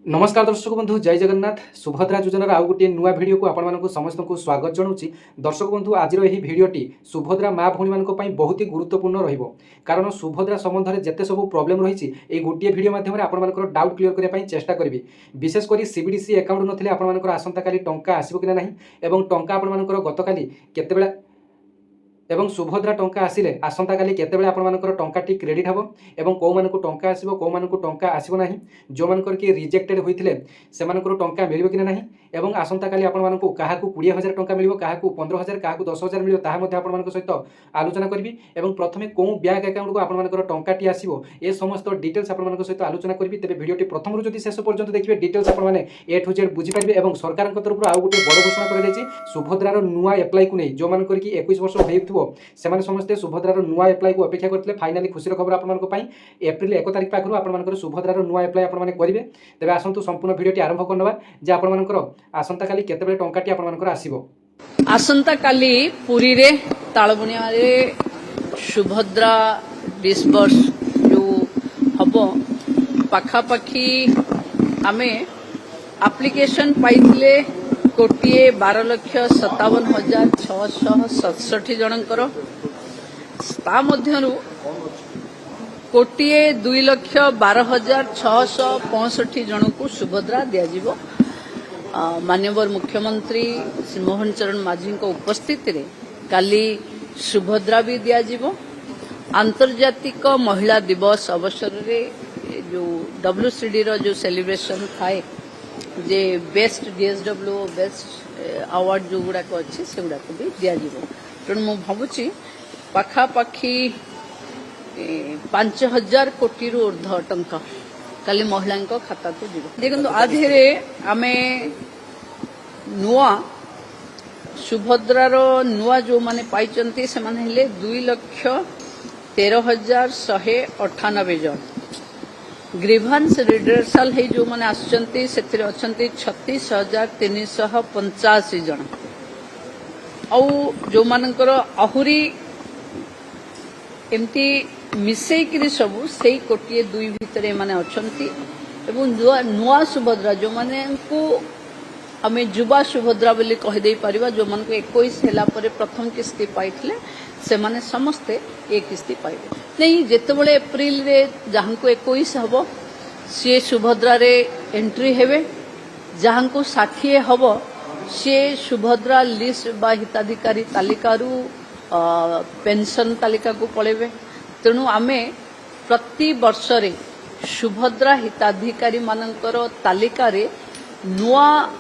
नमस्कार दर्शक बंधु जय जगन्नाथ सुभद्रा योजनार आउ गोटे नुआ भिडियो को आपण समस्त को स्वागत जनाऊँगी। दर्शक बंधु आज भिडियोटी सुभद्रा माँ भौणी मान बहुत ही गुरुत्वपूर्ण कारण सुभद्रा संबंध में जिते सब प्रोब्लेम रही गोटे भिडियो माध्यम आप डाउट क्लियर करने चेष्टा करी। विशेषकर सीबीडीसी अकाउंट नथिले आपंकर आसंता काली टंका आसब कि ना एवं टंका आपंकर गतकाली केतेबेला एवं सुभद्रा टंका आसिले आसंता काली केतेबेले आपनकर टंकाटी क्रेडिट हेबो एवं को मानकु टंका आसीबो को मानकु टंका आसीबो नाही जो मानकर कि रिजेक्टेड होइथिले से मानकर टंका मिलिबो कि नाही एवं आसंता काली आपण मानकु काहाकु 20,000 टंका मिलिबो काहाकु 15,000 काहाकु 10,000 मिलिबो ताहा मध्ये आपण मानक सहित आलोचना करबी एवं प्रथमे को बैंक अकाउंट को आपण मानकर टंकाटी आसीबो ए समस्त डिटेल्स आपण मानक सहित आलोचना करबी। तेबे भिडियोटी प्रथम रु जदि शेष पर्यंत देखिबे डिटेल्स आपण माने ए टू जेड बुझी पारबे एवं सरकारक तरफ आउ गोटे बड़ घोषणा करा जायछि सुभद्रार नुआ अप्लाई को नै जो मानकर कि 21 वर्ष होइथबो सेमाने समस्ते सुभद्रार नुआ अप्लाई को अपेक्षा करते फाइनाली खुशी खबर आप एप्रिल 1 तारिख पाखर आप सुभद्रार नुआ अप्लाई आपने करेंगे। तेज आसतु संपूर्ण भिडियोटी आरंभ करना जे आपंकर आसंता काली केतेबेले टंकाटी आपंकर आसीबो। आसंता काली पुरी रे तालबुनिया रे सुभद्रा डिस्बर्स जो हबो पाखापाखी आमे एप्लिकेशन पाइथिले 1,12,57,667 जनकर ता मध्यरु 1,02,12,665 जन को सुभद्रा दिया जीवो। माननीय मुख्यमंत्री श्री मोहन चरण माझी को उपस्थिति रे काली सुभद्रा भी दिया जीवो। आंतर्जातिक महिला दिवस अवसर रे जो WCD रो जो सेलिब्रेशन थाए जे बेस्ट DSW बेस्ट अवार्ड जो गुड़ा को अच्छी से गुड़ा को भी दिया जीवो। तेणु मु भावुची पाखापाखी 5,000 कोटी रु ऊर्ध्व टंका काली महिला खाता को जीव। देखो आधे आमे नुआ सुभद्रार नुआ जो माने पाइचंती से माने हेले 2,13,198 जन ग्रीभांस रिडर्सल है जो माने आसचंती सेथिरे अछंती 36,385 जन औ जो मानकर आहुरी एमती मिसेई सबू से कोटिए दुई भितर माने अछंती एवं नुआ सुभद्रा जो माने को आमे युवा सुभद्रा बोली कहि दे परिबा जो मन को 21 हेला परे प्रथम किस्ती पाइथिले से माने समस्ते एक किस्ती पाइबे नहीं जेतेबेले एप्रिल रे जहां को 21 हबो से सुभद्रा रे एंट्री हेबे जहां को 60 हबो से सुभद्रा लिस्ट बा हिताधिकारी तालिका रु पेंशन तालिका को पळेबे। तेणु आमे प्रति वर्ष रे सुभद्रा हिताधिकारी मानकर तालिका रे नुआ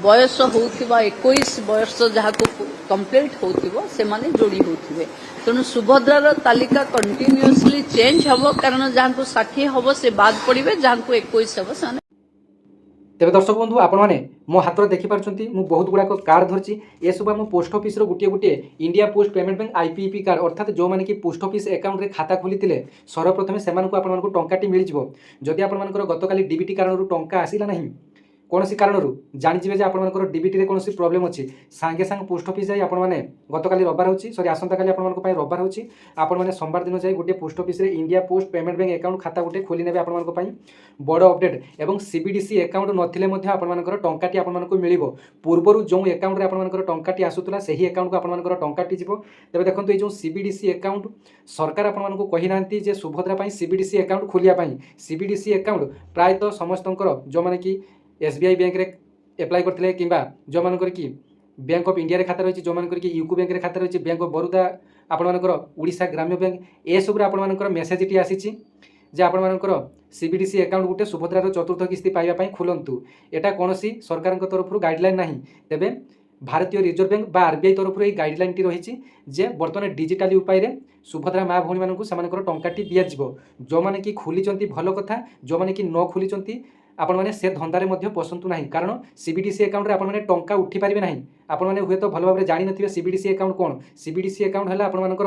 बयस होउथिबा 21 बयस जहाँ को कंप्लीट होउथिबो से माने जोड़ी होउथिबे। तेणु सुभद्रार तालिका कंटिन्यूअसली चेंज हबो कारण जहाँ को 60 हबो से बाद पड़िबे जहाँ को 21 हबो से। तेज दर्शक बंधु आपण मैंने मो हाथ में देखिपारे मुझे बहुत गुड़ाक कार्ड धरची ये सब आम पोस्ट ऑफिस गोटे गोटे India post payment bank IPP card अर्थात जो मैंने कि पोस्ट ऑफिस अकाउंट रे खाता खोली सर्वप्रथमे से टंकाटी मिल जाव। जदि आपंकर गतकाली DBT कारण टंका आसला ना कौन कारण जानीजे जे आपर DBT रे कौन प्रोब्लेम अच्छी सांगे सांगे पोस्ट ऑफिस जाए आपने गतकाली रविवार हो सॉरी आसंता काली रविवार हो आपने सोमवार दिन जाए गोटे पोस्ट ऑफिस रे India post payment bank account खाता गोटे खोली ने बड़ अपडेट एवं CBDC अकाउंट नथिले आपंकर टंकाटी आपको मिल पूर्वर जो अकाउंट रे आपंकर टंकाटी आसूला से ही अकाउंट को आपंकर टंकाटी जीव। तेज देखो ये जो CBDC अकाउंट सरकार आपको कही ना सुभद्रा CBDC अकाउंट खोलिया CBDC अकाउंट प्रायतः समस्त जो मैंने कि SBI बैंक रे अप्लाई करते कि जो मानकर कि बैंक ऑफ इंडिया रे खाता रही जो मानकर कि यूको बैंक रे खाता रही बैंक ऑफ बरोदा आपणकर ओडिशा ग्राम्य बैंक ए सब आपणकर मेसेजटी आसी जे आपणकर CBDC अकाउंट गोटे सुभद्रार चतुर्थ किस्ती पाइबा खोलंतु एटा कौन सरकार तरफ गाइडलाइन ना तेबे भारतीय रिजर्व बैंक बा RBI तरफ ये गाइडलाइन टी रही जे बर्तमान डिजिटाली उपाय सुभद्रा माँ भौणी मानक टंकाटी दिज्व जो मैंने कि खोली भल कथा जो मैंने कि न खोली आपण मैंने से धंदारे मध्य पसंतु नहीं कारण CBDC अकाउंट रे आपण मैंने टंका उठी पारिबे नहीं। आपण मैंने हुए तो भल भाव जानी नथिबे CBDC अकाउंट कौन CBDC अकाउंट है आपण मानकर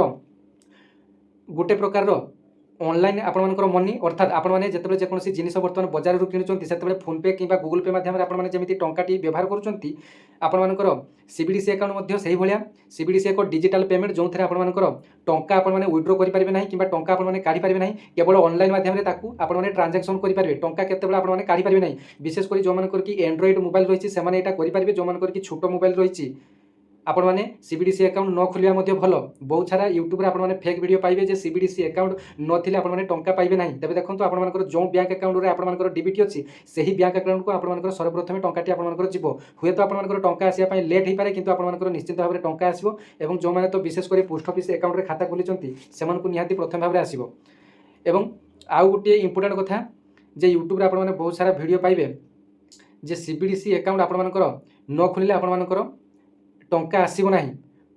गोटे प्रकार অনলাইন আপনার মনি অর্থাৎ আপনার যেতবে যেকোন জিনিস বর্তমানে বজারু কিণুচ্ছেন সেতবে ফোনপে কিংবা গুগল পে মাধ্যমে আপনার যেমি টঙ্কাটি ব্যবহার করছেন আপনার সিবিডিসি আকাউন্ট সেইভাবে সিবিডিসি এক ডিজিটাল পেমেন্ট যে আপনার টঙ্কা আপনার উইড্রো করে পারবে না কিংবা টঙ্কা আপনার কাঢ়ি পারবে না কেবল অনলাইন মাধ্যমে তাকে আপনার ট্রানজাকশন করে পারবে টঙ্কা কেতবে আপনার কাঢ়ি পারবে না বিশেষ করে যে কি এন্ড্রয়েড মোবাইল রয়েছে সে এটা করে পারবে যে কি ছোট মোবাইল রয়েছে আপনার সিবিডিসি আকাউন্ট ন খোলা ভাল বহু সারা ইউট্যুবে আপনার ফেক ভিডিও পাইবে যে সিবিডিসি আকাউন্ট নথিলে আপনার টঙ্কা পাইবে না তবে দেখুন আপনার যে ব্যাঙ্ক আকাউন্টে আপনার ডিবিটি অছি সেই ব্যাঙ্ক আকাউন্টকে আপনার সর্বপ্রথমে টঙ্কাটি আপনার যাব হুয়েত আপনার টঙ্কা আসা লেট হয়ে পড়ে কিন্তু আপনার নিশ্চিত ভাবে টঙ্কা আসব এবং যে তো বিশেষ করে পোস্ট অফিস আকাউন্টে খাতা খুলেছেন সে নিহতি প্রথম ভাবে আসব এবং আউ গোটিয়ে ইম্পর্টাট কথা যে ইউট্যুবে আপনার বহু সারা ভিডিও পাইবে যে সিবিডিসি আকাউন্ট আপনার ন খুলিলে আপনার টঙ্কা আসব না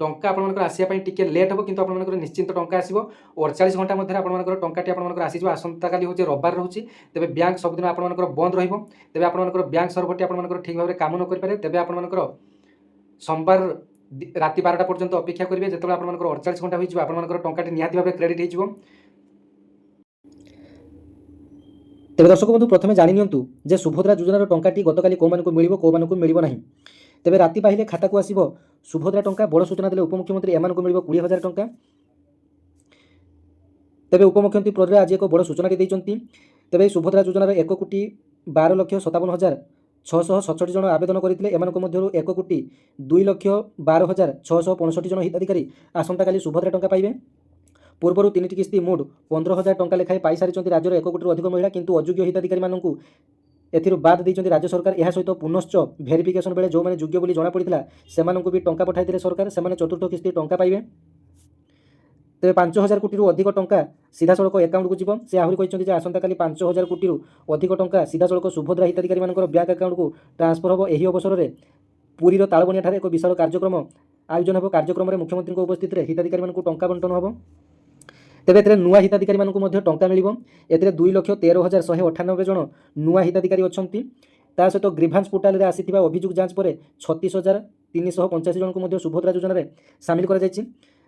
টঙ্কা আপনার আসা টিকে লেট হব কিন্তু আপনার নিশ্চিন্ত টঙ্কা আসব 48 ঘণ্টা মধ্যে আপনার টঙ্কাটি আপনার আসিযোগ আসন্তকালি হচ্ছে রবিবার রয়েছে তবে ব্যাঙ্ক সবুদিন আপনার বন্ধ রহব তবে আপনার ব্যাঙ্ক সর্ভরটি আপনার ঠিক ভাবে কাম ন করে পারে তবে আপনার সোমবার রাতে 12টা পর্যন্ত অপেক্ষা করবে যেতবে আপনার 48 ঘণ্টা হয়ে আপনার টঙ্কাটি নিহতি ভাবে ক্রেডিট হয়ে যাব তবে দর্শক বন্ধু প্রথমে জানি নিয়ন্তু যে সুভদ্রা যোজনার টঙ্কাটি গতকালি কেউমানকু মিলিব কেউমানকু মিলিব না তবে রাতি পাইলে খাতাকু আসিব সুভদ্রা টঙ্কা বড় সূচনা দেলে উপমুখ্যমন্ত্রী এমানকু মিলিব 20,000 টঙ্কা তবে উপমুখ্যমন্ত্রী পদে আজ এক বড় সূচনাটি দিয়েছেন তবে সুভদ্রা যোজনার 1,12,57,667 জন আবেদন করে এর মধ্যে 1,02,12,665 জন হিতাধিকারী আসন্তকালি সুভদ্রা টঙ্কা পাইবে পূর্বর 3টি কিস্তি মোট 15,000 টঙ্কা লেখায় পাই সারি রাজ্যের 1 কোটির অধিক মহিলা কিন্তু অযোগ্য হিতাধিকারী মানুষ এর বাদ দিয়েছেন রাজ্য সরকার এর সহিত পুনশ্চ ভেরিফিকেশন বেড়ে যে যোগ্য বলে জনাপড়া সে বি টঙ্কা পঠাই সরকার সে চতুর্থ কিস্তি টঙ্কা পাইবে তবে 5,000 কোটির অধিক টঙ্কা সিধাসলখ একাউন্টকু যাব সে আহরি কিন্তু যে আসন্তকালি 5,000 কোটির অধিক টঙ্কা সিধাসলখ সুভদ্রা হিতাধিকারী ব্যাঙ্ক আকাউন্টকু ট্রান্সফর হব এই অবসরের পুরীর তালবনিয়াঠারে এক বিশাল কার্যক্রম আয়োজন হব কার্যক্রমে মুখ্যমন্ত্রী উপস্থিতিরে হিতাধিকারী টঙ্কা বন্টন হব তবে এতে নূয়া হিতাধিকারী টঙ্কা মিলিব এতে 2,13,198 জন নূয়া হিতাধিকারী অনেক তা সহিত গ্রিভান্স পোর্টালে আসিথিবা অভিযোগ যাঞ্চ পরে 36,385 জনক সুভদ্রা যোজনার সামিল করা যাইছি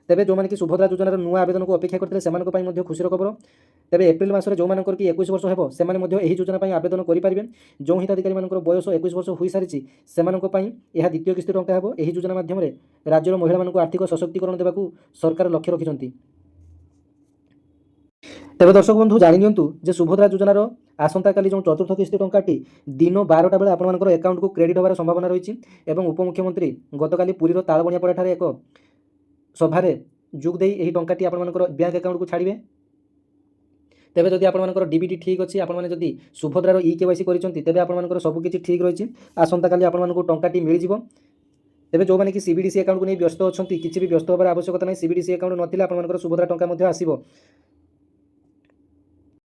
তবে যে কি সুভদ্রা যোজনার নূয়া আবেদনকে অপেক্ষা করতে সে খুশির খবর তবে এপ্রিল মাসে যে কি 21 বর্ষ হব সে এই যোজনা আবেদন করে পারবে যে হিতাধিকারী বয়স 21 বর্ষ হয়ে সারিছে সে দ্বিতীয় কিস্তি টঙ্কা হব এই যোজনা মাধ্যমে রাজ্যের মহিলা আর্থিক সশক্তিকরণ দেওয়া সরকার লক্ষ্য রাখিছেন তবে দর্শক বন্ধু জানি নিয়ন্তু যে সুভদ্রা যোজনার আসন্তকালি যে চতুর্থ কিস্তি টঙ্কাটি দিন 12টা বেলা আপনার একাউন্টকু ক্রেডিট হওয়ার সম্ভাবনা রয়েছে এবং উপমুখ্যমন্ত্রী গতকালি পুরীর তালবনিয়াপড়াঠারে এক সভারে যোগ দিয়ে এই টঙ্কাটি আপনার ব্যাঙ্ক আকাউন্টকু ছাড়বে তবে যদি আপনার ডিবিটি ঠিক আছে আপনার যদি সুভদ্রার ইকেওয়াইসি করেছেন তবে আপনার সবুকিছি ঠিক রয়েছে আসন্তকালি আপনার টঙ্কাটি মিলিযোগ তবে যে কি সিবিডিসি আকাউন্টকু নিয়ে ব্যস্ত অনেক কিছু বি ব্যস্ত হবার আবশ্যকতা নাই সিবিডিসি আকাউন্ট নথিলে আপনার সুভদ্রা টঙ্কা আসব